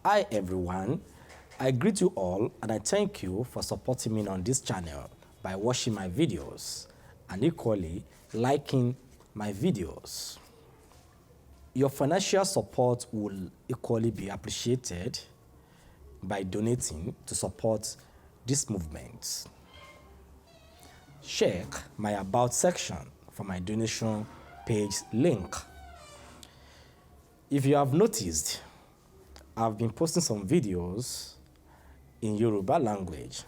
Hi everyone, I greet you all and I thank you for supporting me on this channel by watching my videos and equally liking my videos. Your financial support will equally be appreciated by donating to support this movement. Check my About section for my donation page link. If you have noticed, I've been posting some videos in Yoruba language.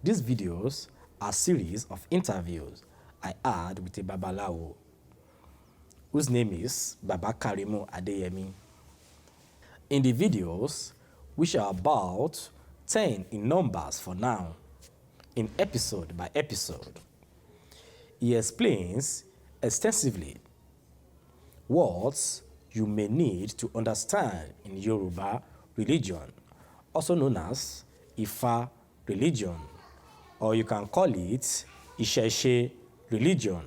These videos are a series of interviews I had with a Babalawo, whose name is Baba Karimu Adeyemi. In the videos, which are about 10 in numbers for now, in episode by episode, he explains extensively what you may need to understand in Yoruba religion, also known as Ifa religion, or you can call it Isheshe religion.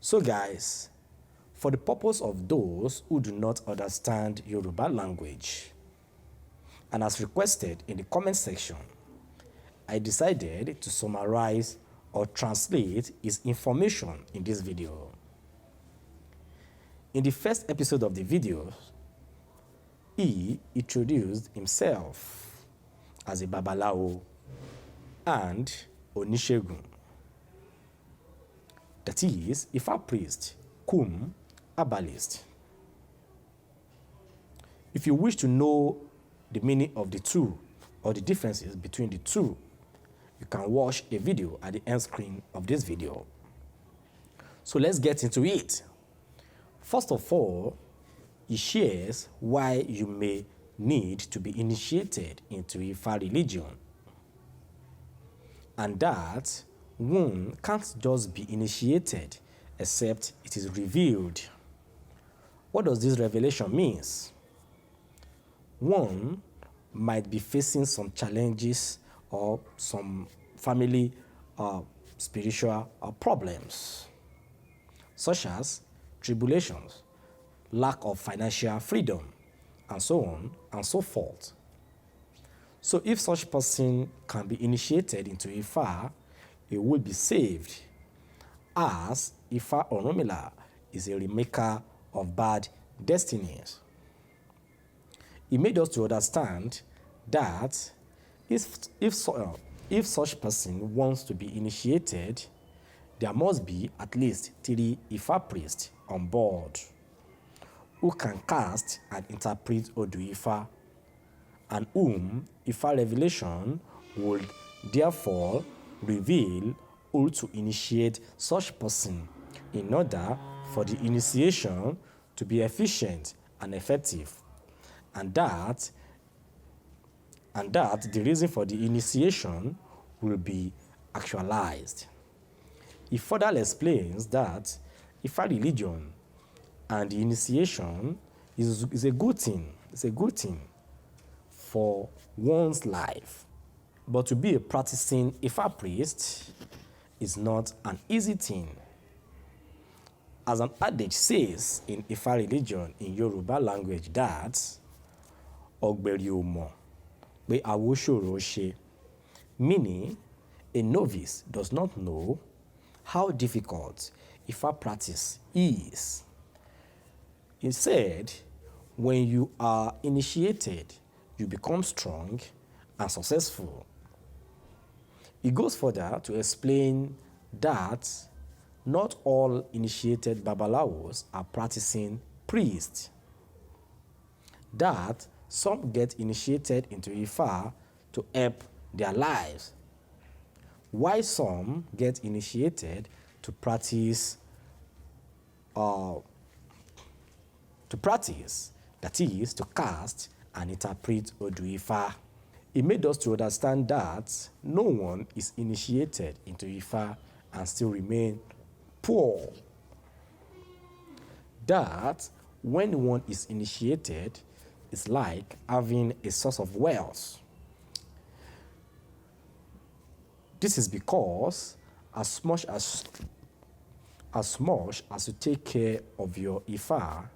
So guys, for the purpose of those who do not understand Yoruba language, and as requested in the comment section, I decided to summarize or translate his information in this video. In the first episode of the video, he introduced himself as a Babalawo and Onishegun. That is, Ifa priest, cum herbalist. If you wish to know the meaning of the two or the differences between the two, you can watch a video at the end screen of this video. So let's get into it. First of all, he shares why you may need to be initiated into Ifa religion, and that one can't just be initiated except it is revealed. What does this revelation mean? One might be facing some challenges or some family spiritual problems, such as tribulations, lack of financial freedom, and so on and so forth. So if such person can be initiated into Ifa, he will be saved, as Ifa Orunmila is a remaker of bad destinies. He made us to understand that if such person wants to be initiated, there must be at least 3 Ifa priests on board who can cast and interpret Odu Ifa, and whom Ifa revelation would therefore reveal who to initiate such person in order for the initiation to be efficient and effective, and that the reason for the initiation will be actualized. He further explains that Ifa religion and the initiation is a good thing. It's a good thing for one's life. But to be a practicing Ifa priest is not an easy thing. As an adage says in Ifa religion in Yoruba language, that Ogberi Omo pe awo soro se, meaning a novice does not know how difficult Ifa practice is. He said, when you are initiated, you become strong and successful. He goes further to explain that not all initiated Babalawos are practicing priests. That some get initiated into Ifa to help their lives, while some get initiated to practice, that is, to cast and interpret Odu Ifa. He made us to understand that no one is initiated into Ifa and still remain poor. That when one is initiated, it's like having a source of wealth. This is because as much as you take care of your Ifa,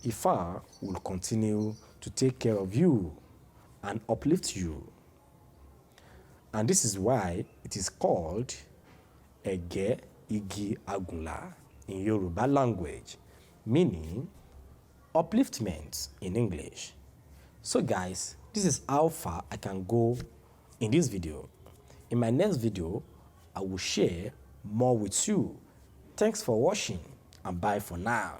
Ifa will continue to take care of you and uplift you. And this is why it is called Ege Igi Agunla in Yoruba language, meaning upliftment in English. So guys, this is how far I can go in this video. In my next video, I will share more with you. Thanks for watching and bye for now.